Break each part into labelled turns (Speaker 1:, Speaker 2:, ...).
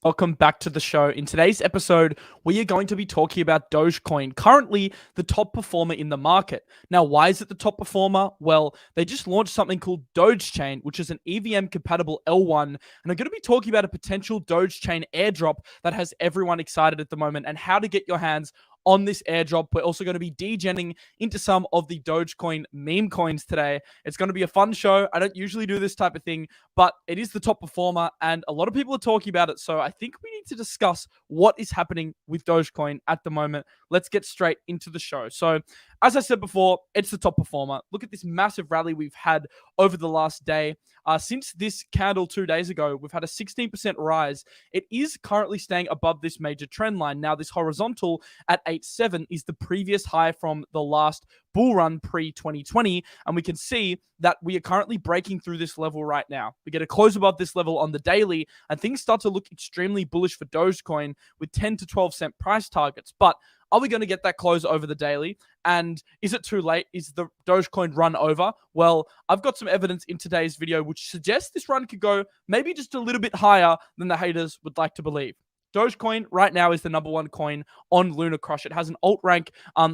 Speaker 1: Welcome back to the show. In today's episode, we are going to be talking about Dogecoin, currently the top performer in the market. Now, why is it the top performer? Well, they just launched something called DogeChain, which is an EVM-compatible L1, and I'm going to be talking about a potential DogeChain airdrop that has everyone excited at the moment and how to get your hands on this airdrop. We're also going to be degenning into some of the Dogecoin meme coins today. It's going to be a fun show. I don't usually do this type of thing, but it is the top performer and a lot of people are talking about it. So I think we need to discuss what is happening with Dogecoin at the moment. Let's get straight into the show. So as I said before, it's the top performer. Look at this massive rally we've had over the last day. Since this candle 2 days ago, we've had a 16% rise. It is currently staying above this major trend line. Now, this horizontal at 8.7 is the previous high from the last bull run pre-2020, and we can see that we are currently breaking through this level right now. We get a close above this level on the daily, and things start to look extremely bullish for Dogecoin with 10 to 12 cent price targets. But are we going to get that close over the daily? And is it too late? Is the Dogecoin run over? Well, I've got some evidence in today's video which suggests this run could go maybe just a little bit higher than the haters would like to believe. Dogecoin right now is the number one coin on Lunar Crush. It has an alt rank,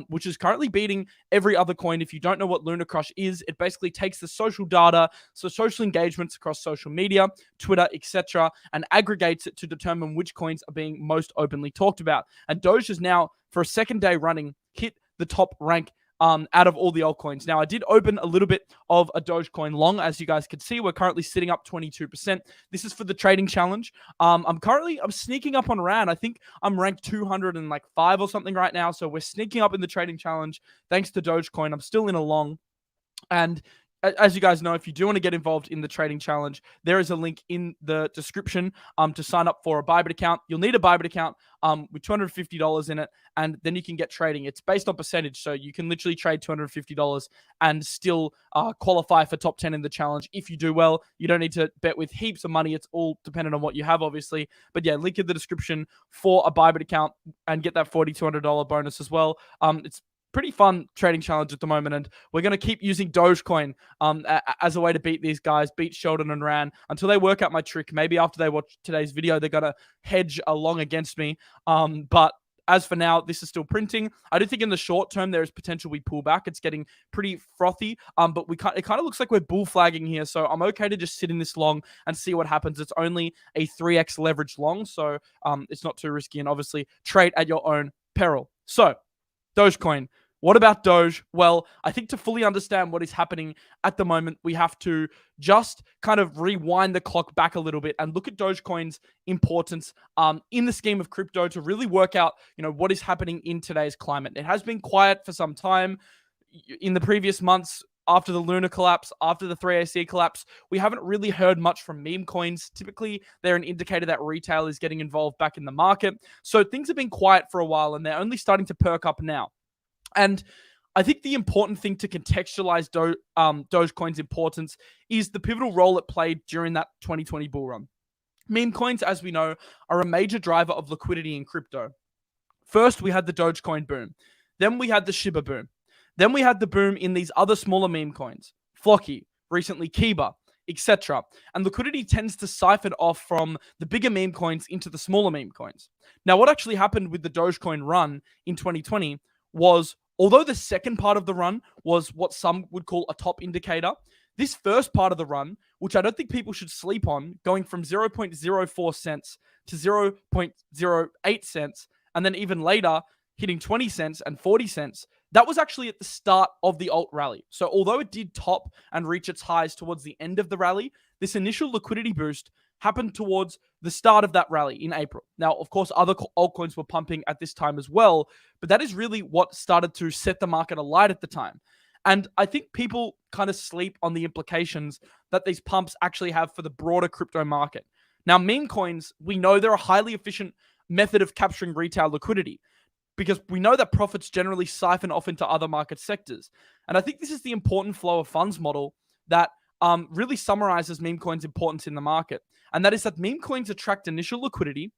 Speaker 1: which is currently beating every other coin. If you don't know what Lunar Crush is, it basically takes the social data, so social engagements across social media, Twitter, etc., and aggregates it to determine which coins are being most openly talked about. And Doge is now, for a second day running, hit the top rank out of all the altcoins. Now, I did open a little bit of a Dogecoin long. As you guys could see, we're currently sitting up 22%. This is for the trading challenge. I'm sneaking up on Rand. I think I'm ranked 205 or something right now. So we're sneaking up in the trading challenge thanks to Dogecoin. I'm still in a long. And as you guys know, if you do want to get involved in the trading challenge, there is a link in the description to sign up for a BYBIT account. You'll need a BYBIT account with $250 in it, and then you can get trading. It's based on percentage, so you can literally trade $250 and still qualify for top 10 in the challenge. If you do well, you don't need to bet with heaps of money. It's all dependent on what you have, obviously. But yeah, link in the description for a BYBIT account and get that $4,200 bonus as well. It's pretty fun trading challenge at the moment, and we're going to keep using Dogecoin as a way to beat these guys, beat Sheldon and Rand, until they work out my trick. Maybe after they watch today's video, they're going to hedge along against me. But as for now, this is still printing. I do think in the short term, there is potential we pull back. It's getting pretty frothy, but it kind of looks like we're bull flagging here. So I'm okay to just sit in this long and see what happens. It's only a 3x leverage long, so it's not too risky. And obviously, trade at your own peril. So Dogecoin. What about Doge? Well, I think to fully understand what is happening at the moment, we have to just kind of rewind the clock back a little bit and look at Dogecoin's importance in the scheme of crypto to really work out, what is happening in today's climate. It has been quiet for some time. In the previous months, after the Luna collapse, after the 3AC collapse, we haven't really heard much from meme coins. Typically, they're an indicator that retail is getting involved back in the market. So things have been quiet for a while, and they're only starting to perk up now. And I think the important thing to contextualize Dogecoin's importance is the pivotal role it played during that 2020 bull run. Meme coins, as we know, are a major driver of liquidity in crypto. First, we had the Dogecoin boom. Then we had the Shiba boom. Then we had the boom in these other smaller meme coins, Flocky, recently Kiba, etc. And liquidity tends to siphon off from the bigger meme coins into the smaller meme coins. Now, what actually happened with the Dogecoin run in 2020 was, although the second part of the run was what some would call a top indicator, this first part of the run, which I don't think people should sleep on, going from 0.04 cents to 0.08 cents, and then even later hitting 20 cents and 40 cents, that was actually at the start of the alt rally. So although it did top and reach its highs towards the end of the rally, this initial liquidity boost happened towards the start of that rally in April. Now, of course, other altcoins were pumping at this time as well, but that is really what started to set the market alight at the time. And I think people kind of sleep on the implications that these pumps actually have for the broader crypto market. Now, meme coins, we know they're a highly efficient method of capturing retail liquidity because we know that profits generally siphon off into other market sectors. And I think this is the important flow of funds model that really summarizes meme coins' importance in the market. And that is that meme coins attract initial liquidity,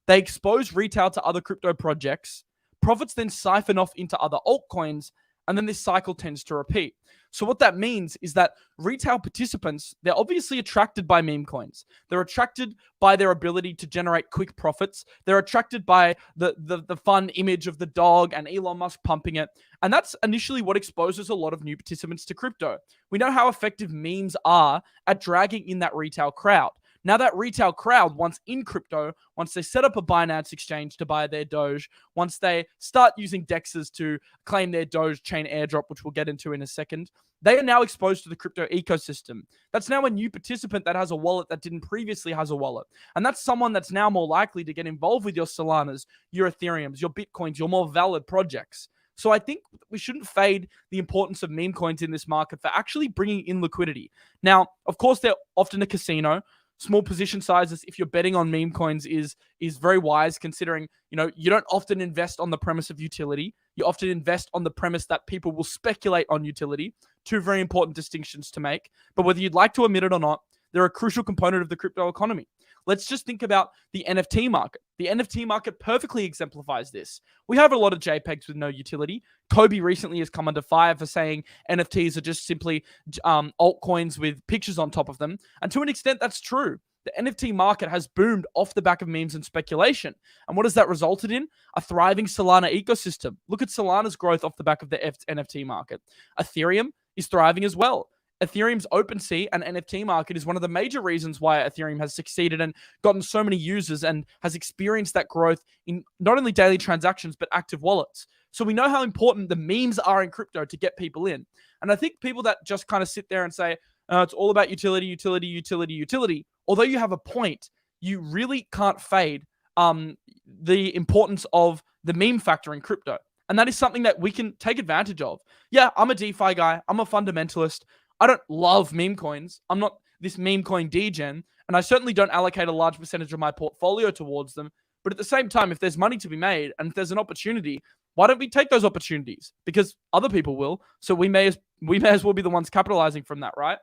Speaker 1: they expose retail to other crypto projects, profits then siphon off into other altcoins, and then this cycle tends to repeat. So what that means is that retail participants, they're obviously attracted by meme coins. They're attracted by their ability to generate quick profits. They're attracted by the fun image of the dog and Elon Musk pumping it. And that's initially what exposes a lot of new participants to crypto. We know how effective memes are at dragging in that retail crowd. Now that retail crowd, once in crypto, once they set up a Binance exchange to buy their Doge, once they start using DEXs to claim their DogeChain Airdrop, which we'll get into in a second, they are now exposed to the crypto ecosystem. That's now a new participant that has a wallet that didn't previously has a wallet. And that's someone that's now more likely to get involved with your Solanas, your Ethereums, your Bitcoins, your more valid projects. So I think we shouldn't fade the importance of meme coins in this market for actually bringing in liquidity. Now, of course, they're often a casino. Small position sizes, if you're betting on meme coins, is very wise, considering, you don't often invest on the premise of utility. You often invest on the premise that people will speculate on utility. Two very important distinctions to make. But whether you'd like to admit it or not, they're a crucial component of the crypto economy. Let's just think about the NFT market. The NFT market perfectly exemplifies this. We have a lot of JPEGs with no utility. Kobe recently has come under fire for saying NFTs are just simply altcoins with pictures on top of them. And to an extent, that's true. The NFT market has boomed off the back of memes and speculation. And what has that resulted in? A thriving Solana ecosystem. Look at Solana's growth off the back of the NFT market. Ethereum is thriving as well. Ethereum's OpenSea and NFT market is one of the major reasons why Ethereum has succeeded and gotten so many users and has experienced that growth in not only daily transactions, but active wallets. So we know how important the memes are in crypto to get people in. And I think people that just kind of sit there and say, it's all about utility, utility, utility, utility. Although you have a point, you really can't fade the importance of the meme factor in crypto. And that is something that we can take advantage of. Yeah, I'm a DeFi guy. I'm a fundamentalist. I don't love meme coins. I'm not this meme coin degen, and I certainly don't allocate a large percentage of my portfolio towards them. But at the same time, if there's money to be made and if there's an opportunity, why don't we take those opportunities? Because other people will. So we may as well be the ones capitalizing from that, right?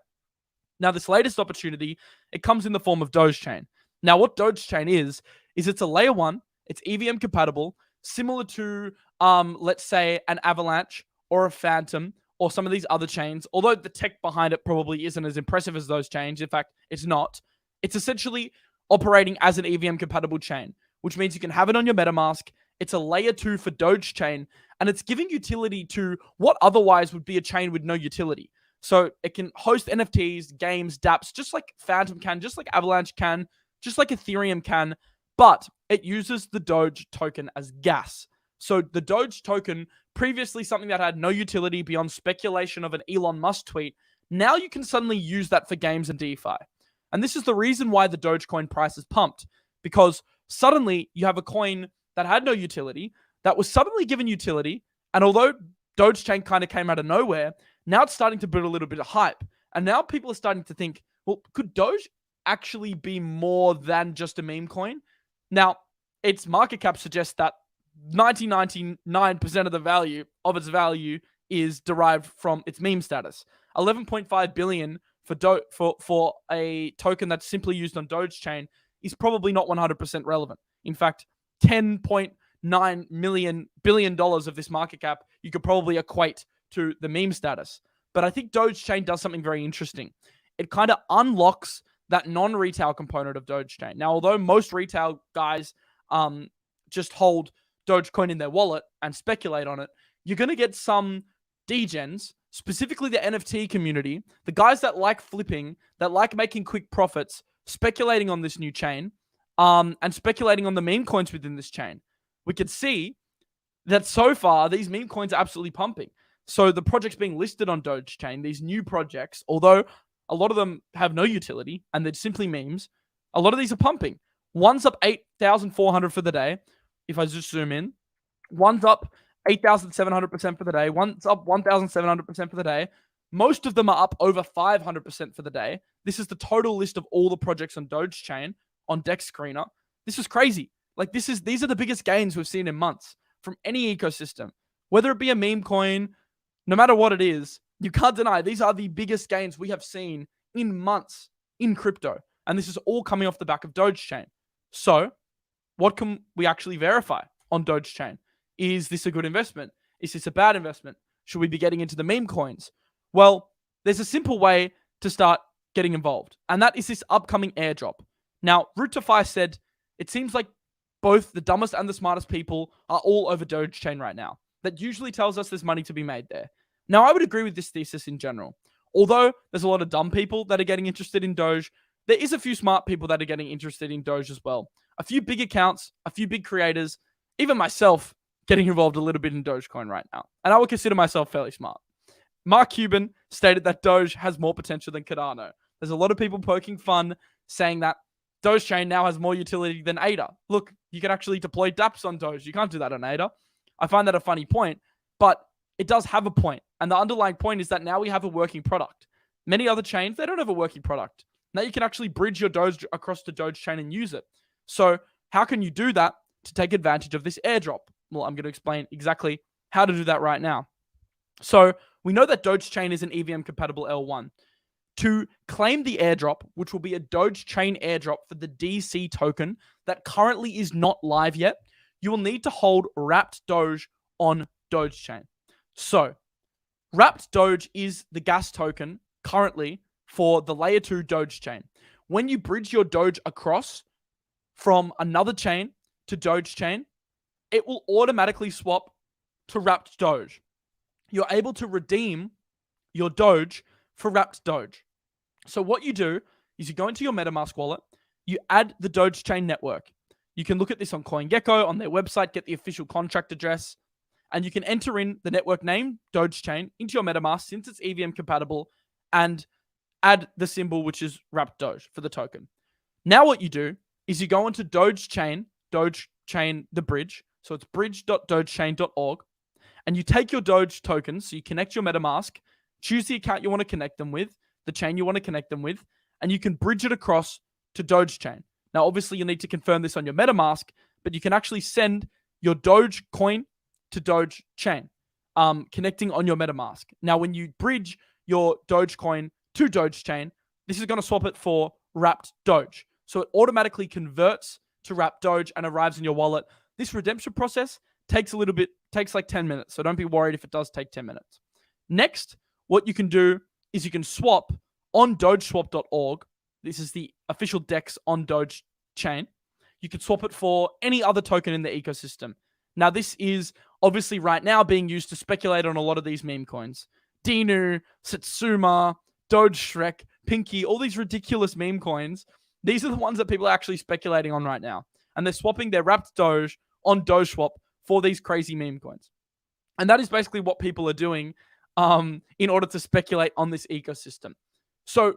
Speaker 1: Now, this latest opportunity, it comes in the form of DogeChain. Now, what DogeChain is it's a layer 1, it's EVM compatible, similar to, let's say, an Avalanche or a Phantom, or some of these other chains, although the tech behind it probably isn't as impressive as those chains. In fact, it's not. It's essentially operating as an EVM-compatible chain, which means you can have it on your MetaMask. It's a layer 2 for DogeChain, and it's giving utility to what otherwise would be a chain with no utility. So it can host NFTs, games, dApps, just like Phantom can, just like Avalanche can, just like Ethereum can, but it uses the Doge token as gas. So the Doge token, previously something that had no utility beyond speculation of an Elon Musk tweet, now you can suddenly use that for games and DeFi. And this is the reason why the Dogecoin price is pumped, because suddenly you have a coin that had no utility, that was suddenly given utility, and although DogeChain kind of came out of nowhere, now it's starting to build a little bit of hype. And now people are starting to think, well, could Doge actually be more than just a meme coin? Now, its market cap suggests that 99% of the value of its value is derived from its meme status. 11.5 billion for a token that's simply used on DogeChain is probably not 100% relevant. In fact, $10.9 billion of this market cap you could probably equate to the meme status. But I think DogeChain does something very interesting. It kind of unlocks that non-retail component of DogeChain. Now, although most retail guys just hold Dogecoin in their wallet and speculate on it, you're going to get some degens, specifically the NFT community, the guys that like flipping, that like making quick profits, speculating on this new chain, and speculating on the meme coins within this chain. We could see that so far, these meme coins are absolutely pumping. So the projects being listed on DogeChain, these new projects, although a lot of them have no utility and they're simply memes, a lot of these are pumping. One's up 8,400 for the day. If I just zoom in, one's up 8,700% for the day. One's up 1,700% for the day. Most of them are up over 500% for the day. This is the total list of all the projects on DogeChain on DEX Screener. This is crazy. Like these are the biggest gains we've seen in months from any ecosystem, whether it be a meme coin, no matter what it is. You can't deny these are the biggest gains we have seen in months in crypto, and this is all coming off the back of DogeChain. So, what can we actually verify on DogeChain? Is this a good investment? Is this a bad investment? Should we be getting into the meme coins? Well, there's a simple way to start getting involved, and that is this upcoming airdrop. Now, Root2Fi said, it seems like both the dumbest and the smartest people are all over DogeChain right now. That usually tells us there's money to be made there. Now, I would agree with this thesis in general. Although there's a lot of dumb people that are getting interested in Doge, there is a few smart people that are getting interested in Doge as well. A few big accounts, a few big creators, even myself getting involved a little bit in Dogecoin right now. And I would consider myself fairly smart. Mark Cuban stated that Doge has more potential than Cardano. There's a lot of people poking fun, saying that DogeChain now has more utility than ADA. Look, you can actually deploy dApps on Doge. You can't do that on ADA. I find that a funny point, but it does have a point. And the underlying point is that now we have a working product. Many other chains, they don't have a working product. Now you can actually bridge your Doge across to DogeChain and use it. So how can you do that to take advantage of this airdrop? Well, I'm going to explain exactly how to do that right now. So we know that DogeChain is an EVM compatible L1. To claim the airdrop, which will be a DogeChain airdrop for the DC token that currently is not live yet, you will need to hold wrapped Doge on DogeChain. So wrapped Doge is the gas token currently for the layer 2 DogeChain. When you bridge your Doge across from another chain to DogeChain, it will automatically swap to wrapped Doge. You're able to redeem your Doge for wrapped Doge. So what you do is you go into your MetaMask wallet, you add the DogeChain network. You can look at this on CoinGecko, on their website, get the official contract address, and you can enter in the network name, DogeChain, into your MetaMask since it's EVM compatible, and add the symbol, which is wrapped Doge for the token. Now what you do is you go into DogeChain, the bridge, so it's bridge.dogechain.org, and you take your Doge tokens, so you connect your MetaMask, choose the account you want to connect them with, the chain you want to connect them with, and you can bridge it across to DogeChain. Now, obviously, you'll need to confirm this on your MetaMask, but you can actually send your Dogecoin to DogeChain, connecting on your MetaMask. Now, when you bridge your Dogecoin to DogeChain, this is going to swap it for wrapped Doge. So it automatically converts to wrapped Doge and arrives in your wallet. This redemption process takes like 10 minutes. So don't be worried if it does take 10 minutes. Next, what you can do is you can swap on dogeswap.org. This is the official DEX on DogeChain. You can swap it for any other token in the ecosystem. Now, this is obviously right now being used to speculate on a lot of these meme coins. Dinu, Satsuma, Doge Shrek, Pinky, all these ridiculous meme coins. These are the ones that people are actually speculating on right now. And they're swapping their wrapped Doge on DogeSwap for these crazy meme coins. And that is basically what people are doing in order to speculate on this ecosystem. So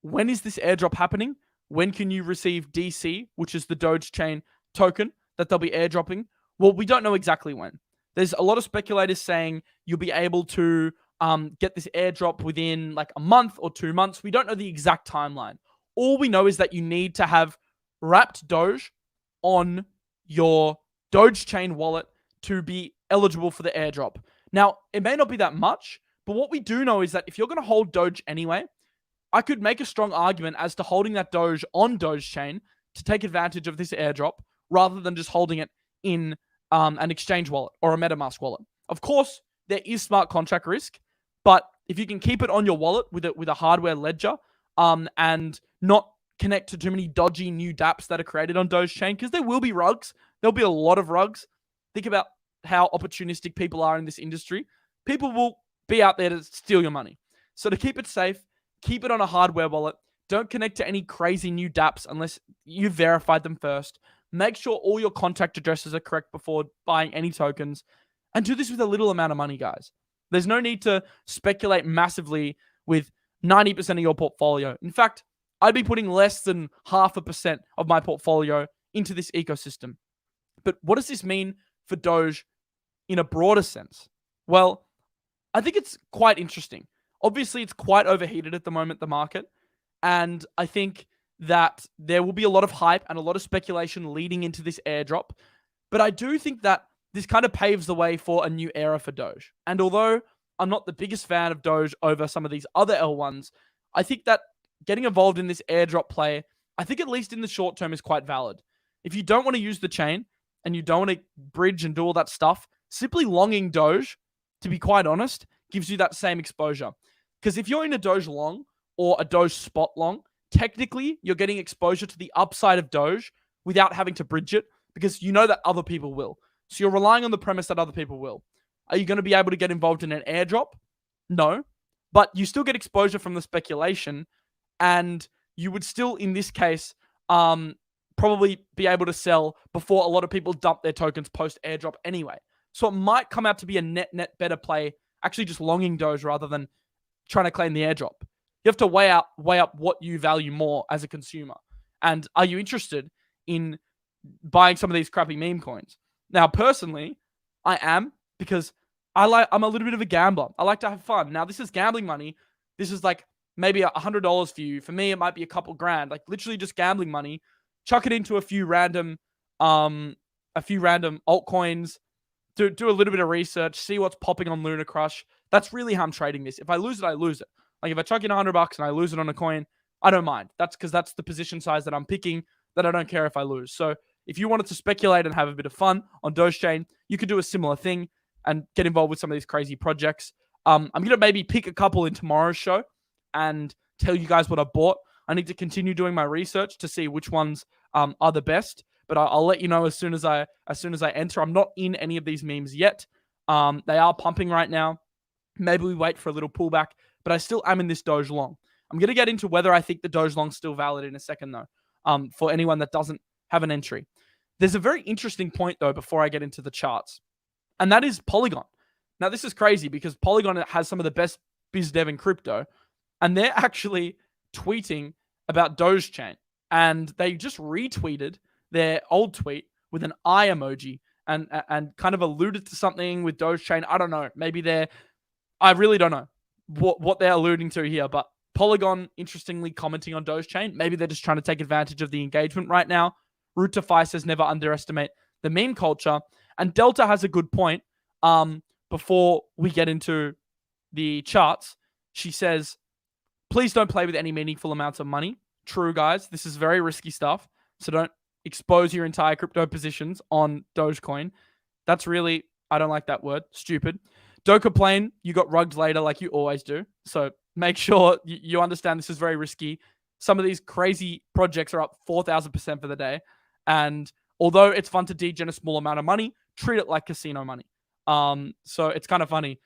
Speaker 1: when is this airdrop happening? When can you receive DC, which is the DogeChain token that they'll be airdropping? Well, we don't know exactly when. There's a lot of speculators saying you'll be able to get this airdrop within like a month or 2 months. We don't know the exact timeline. All we know is that you need to have wrapped Doge on your DogeChain wallet to be eligible for the airdrop. Now, it may not be that much, but what we do know is that if you're going to hold Doge anyway, I could make a strong argument as to holding that Doge on DogeChain to take advantage of this airdrop rather than just holding it in an exchange wallet or a MetaMask wallet. Of course, there is smart contract risk, but if you can keep it on your wallet with a hardware ledger and not connect to too many dodgy new dApps that are created on DogeChain, because there will be rugs. There'll be a lot of rugs. Think about how opportunistic people are in this industry. People will be out there to steal your money. So to keep it safe, keep it on a hardware wallet. Don't connect to any crazy new dApps unless you've verified them first. Make sure all your contact addresses are correct before buying any tokens. And do this with a little amount of money, guys. There's no need to speculate massively with 90% of your portfolio. In fact, I'd be putting less than 0.5% of my portfolio into this ecosystem. But what does this mean for Doge in a broader sense? Well, I think it's quite interesting. Obviously, it's quite overheated at the moment, the market. And I think that there will be a lot of hype and a lot of speculation leading into this airdrop. But I do think that this kind of paves the way for a new era for Doge. And although I'm not the biggest fan of Doge over some of these other L1s, I think that getting involved in this airdrop play, I think at least in the short term, is quite valid. If you don't want to use the chain and you don't want to bridge and do all that stuff, simply longing Doge, to be quite honest, gives you that same exposure. Because if you're in a Doge long or a Doge spot long, technically you're getting exposure to the upside of Doge without having to bridge it, because you know that other people will. So you're relying on the premise that other people will. Are you going to be able to get involved in an airdrop? No. But you still get exposure from the speculation, and you would still, in this case, probably be able to sell before a lot of people dump their tokens post airdrop anyway. So it might come out to be a net better play, actually just longing Doge rather than trying to claim the airdrop. You have to weigh up what you value more as a consumer. And are you interested in buying some of these crappy meme coins? Now, personally, I am, because I'm a little bit of a gambler. I like to have fun. Now, this is gambling money. This is like maybe $100 for you. For me, it might be a couple grand, like literally just gambling money. Chuck it into a few random altcoins, do a little bit of research, see what's popping on Luna Crush. That's really how I'm trading this. If I lose it, I lose it. Like if I chuck in $100 and I lose it on a coin, I don't mind. That's because that's the position size that I'm picking, that I don't care if I lose. So if you wanted to speculate and have a bit of fun on DogeChain, you could do a similar thing and get involved with some of these crazy projects. I'm going to maybe pick a couple in tomorrow's show and tell you guys what I bought. I need to continue doing my research to see which ones are the best, but I'll let you know as soon as I enter. I'm not in any of these memes yet. They are pumping right now. Maybe we wait for a little pullback, but I still am in this Doge long. I'm going to get into whether I think the Doge long's still valid in a second, though, for anyone that doesn't have an entry. There's a very interesting point, though, before I get into the charts, and that is Polygon. Now, this is crazy because Polygon has some of the best biz dev in crypto, and they're actually tweeting about DogeChain, and they just retweeted their old tweet with an eye emoji and kind of alluded to something with DogeChain. I don't know. Maybe I really don't know what they're alluding to here, but Polygon, interestingly, commenting on DogeChain. Maybe they're just trying to take advantage of the engagement right now. Root to Fi says never underestimate the meme culture. And Delta has a good point. Before we get into the charts, she says, please don't play with any meaningful amounts of money. True, guys. This is very risky stuff. So don't expose your entire crypto positions on Dogecoin. That's really, I don't like that word, stupid. Dogecoin, you got rugged later like you always do. So make sure you understand this is very risky. Some of these crazy projects are up 4,000% for the day. And although it's fun to degen a small amount of money, treat it like casino money. So it's kind of funny.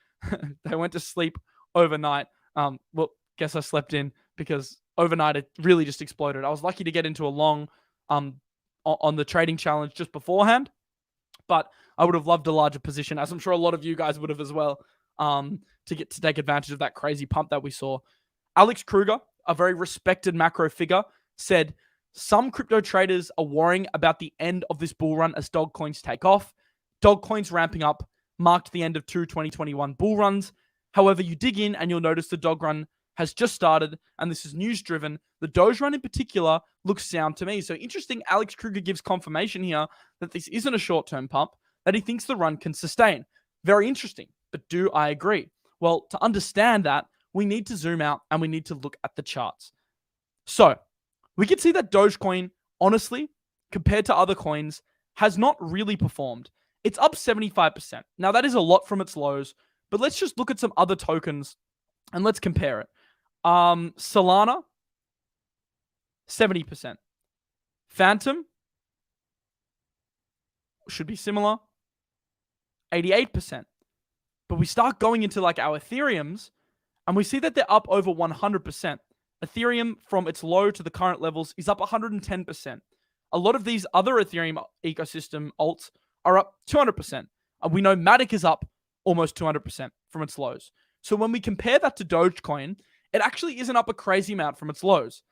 Speaker 1: They went to sleep overnight. Well, guess I slept in because overnight it really just exploded. I was lucky to get into a long on the trading challenge just beforehand, but I would have loved a larger position, as I'm sure a lot of you guys would have as well, to take advantage of that crazy pump that we saw. Alex Kruger, a very respected macro figure, said some crypto traders are worrying about the end of this bull run as dog coins take off. Dog coins ramping up marked the end of two 2021 bull runs. However, you dig in and you'll notice the dog run has just started, and this is news driven. The Doge run in particular looks sound to me. So interesting, Alex Kruger gives confirmation here that this isn't a short-term pump, that he thinks the run can sustain. Very interesting, but do I agree? Well, to understand that, we need to zoom out and we need to look at the charts. So we can see that Dogecoin, honestly, compared to other coins, has not really performed. It's up 75%. Now, that is a lot from its lows, but let's just look at some other tokens and let's compare it. Solana, 70%. Phantom should be similar, 88%. But we start going into like our Ethereums, and we see that they're up over 100%. Ethereum, from its low to the current levels, is up 110%. A lot of these other Ethereum ecosystem alts are up 200%. And we know Matic is up almost 200% from its lows. So when we compare that to Dogecoin, it actually isn't up a crazy amount from its lows.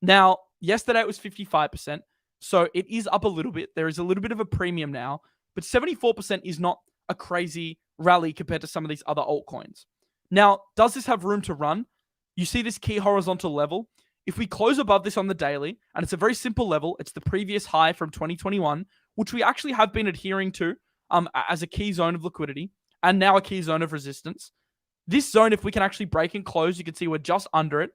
Speaker 1: Now, yesterday it was 55%, so it is up a little bit. There is a little bit of a premium now, but 74% is not a crazy rally compared to some of these other altcoins. Now, does this have room to run? You see this key horizontal level. If we close above this on the daily, and it's a very simple level, it's the previous high from 2021, which we actually have been adhering to as a key zone of liquidity, and now a key zone of resistance. This zone, if we can actually break and close, you can see we're just under it.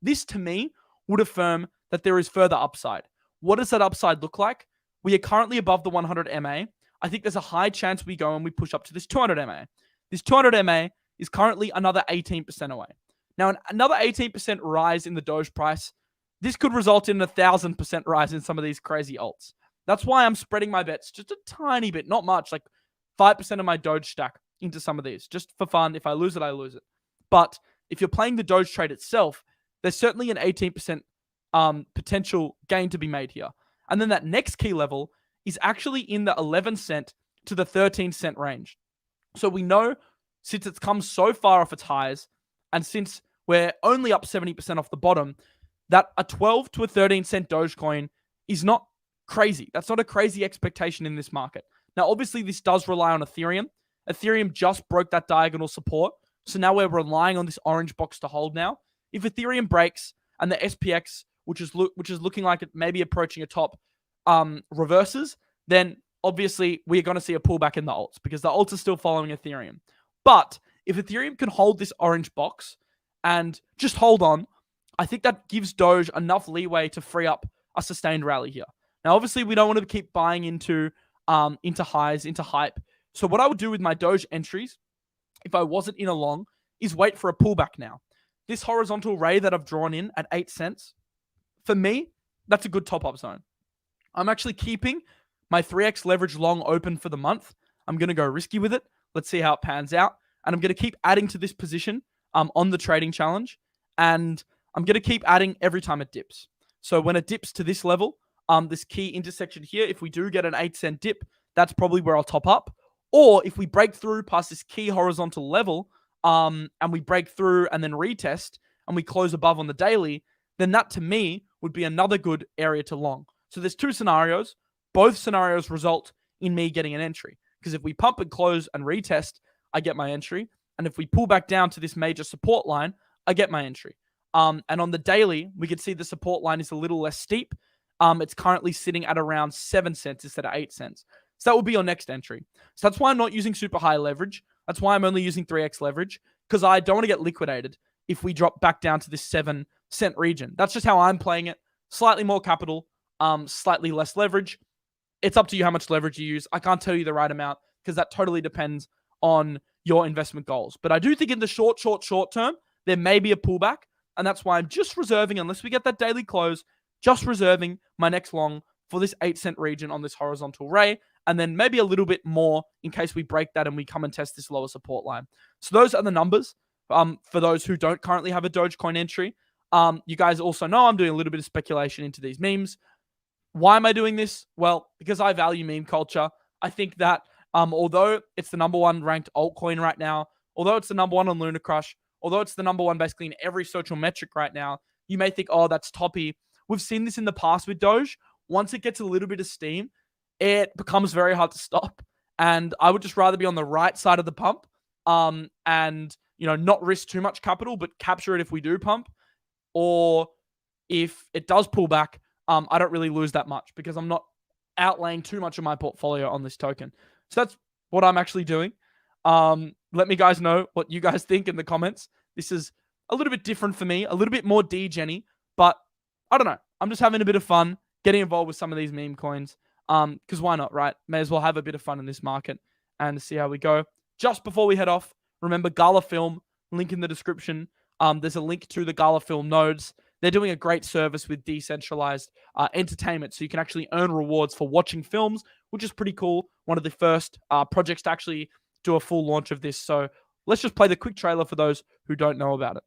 Speaker 1: This, to me, would affirm that there is further upside. What does that upside look like? We are currently above the 100 MA. I think there's a high chance we go and we push up to this 200 MA. This 200 MA is currently another 18% away. Now, another 18% rise in the Doge price, this could result in 1,000% rise in some of these crazy alts. That's why I'm spreading my bets just a tiny bit, not much, like 5% of my Doge stack into some of these, just for fun. If I lose it, I lose it. But if you're playing the Doge trade itself, there's certainly an 18% potential gain to be made here. And then that next key level is actually in the 11 cent to the 13 cent range. So we know, since it's come so far off its highs, and since we're only up 70% off the bottom, that a 12 to a 13 cent Dogecoin is not crazy. That's not a crazy expectation in this market. Now, obviously, this does rely on Ethereum. Ethereum just broke that diagonal support. So now we're relying on this orange box to hold now. If Ethereum breaks and the SPX, which is looking like it may be approaching a top, reverses, then obviously we're going to see a pullback in the alts because the alts are still following Ethereum. But if Ethereum can hold this orange box and just hold on, I think that gives Doge enough leeway to free up a sustained rally here. Now, obviously, we don't want to keep buying into highs, into hype. So what I would do with my Doge entries, if I wasn't in a long, is wait for a pullback now. This horizontal ray that I've drawn in at 8 cents, for me, that's a good top-up zone. I'm actually keeping my 3x leverage long open for the month. I'm going to go risky with it. Let's see how it pans out. And I'm going to keep adding to this position on the trading challenge. And I'm going to keep adding every time it dips. So when it dips to this level, this key intersection here, if we do get an 8 cent dip, that's probably where I'll top up. Or if we break through past this key horizontal level, and we break through and then retest, and we close above on the daily, then that to me would be another good area to long. So there's two scenarios. Both scenarios result in me getting an entry. Because if we pump and close and retest, I get my entry. And if we pull back down to this major support line, I get my entry. And on the daily, we can see the support line is a little less steep. It's currently sitting at around 7 cents instead of 8 cents. So that will be your next entry. So that's why I'm not using super high leverage. That's why I'm only using 3x leverage, because I don't want to get liquidated if we drop back down to this 7 cent region. That's just how I'm playing it. Slightly more capital, slightly less leverage. It's up to you how much leverage you use. I can't tell you the right amount because that totally depends on your investment goals. But I do think in the short term, there may be a pullback. And that's why I'm just reserving, unless we get that daily close, just reserving my next long for this 8 cent region on this horizontal ray. And then maybe a little bit more in case we break that and we come and test this lower support line. So those are the numbers for those who don't currently have a Dogecoin entry. You guys also know I'm doing a little bit of speculation into these memes. Why am I doing this? Well, because I value meme culture. I think that although it's the number one ranked altcoin right now, although it's the number one on Luna Crush, although it's the number one basically in every social metric right now, you may think, oh, that's toppy. We've seen this in the past with Doge. Once it gets a little bit of steam, it becomes very hard to stop. And I would just rather be on the right side of the pump and, not risk too much capital, but capture it if we do pump. Or if it does pull back, I don't really lose that much because I'm not outlaying too much of my portfolio on this token. So that's what I'm actually doing. Let me guys know what you guys think in the comments. This is a little bit different for me, a little bit more D-Genny, but I don't know. I'm just having a bit of fun getting involved with some of these meme coins. Because why not, right? May as well have a bit of fun in this market and see how we go. Just before we head off, remember GALA Film, link in the description. There's a link to the GALA Film Nodes. They're doing a great service with decentralized entertainment, so you can actually earn rewards for watching films, which is pretty cool. One of the first projects to actually do a full launch of this. So let's just play the quick trailer for those who don't know about it.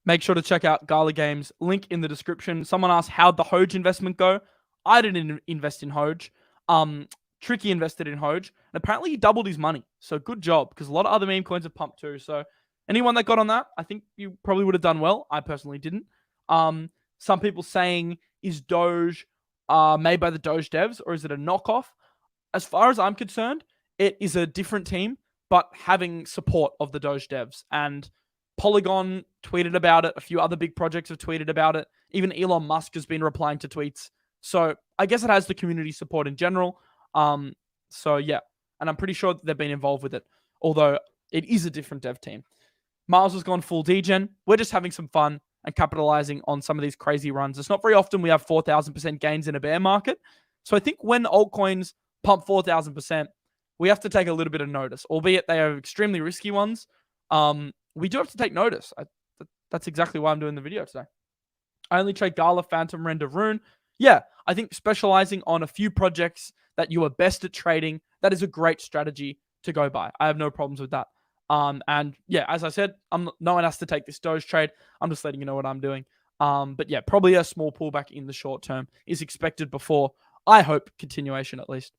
Speaker 1: Make sure to check out Gala Games, link in the description. Someone asked, how'd the Doge investment go? I didn't invest in Doge. Tricky invested in Doge, and apparently he doubled his money. So good job, because a lot of other meme coins have pumped too. So anyone that got on that, I think you probably would have done well. I personally didn't. Some people saying, is Doge made by the Doge devs, or is it a knockoff? As far as I'm concerned, it is a different team, but having support of the Doge devs. And Polygon tweeted about it. A few other big projects have tweeted about it. Even Elon Musk has been replying to tweets. So I guess it has the community support in general. So yeah, and I'm pretty sure that they've been involved with it. Although It is a different dev team. Miles has gone full degen. We're just having some fun and capitalizing on some of these crazy runs. It's not very often we have 4,000% gains in a bear market. So I think when altcoins pump 4,000%, we have to take a little bit of notice, albeit they are extremely risky ones. We do have to take notice. That's exactly why I'm doing the video today. I only trade GALA, Phantom, Render, Rune. Yeah, I think specializing on a few projects that you are best at trading, that is a great strategy to go by. I have no problems with that. And yeah, as I said, no one has to take this Doge trade. I'm just letting you know what I'm doing. But yeah, probably a small pullback in the short term is expected before, I hope, continuation at least.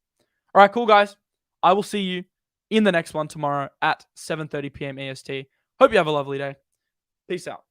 Speaker 1: All right, cool, guys. I will see you in the next one tomorrow at 7:30 p.m. EST. Hope you have a lovely day. Peace out.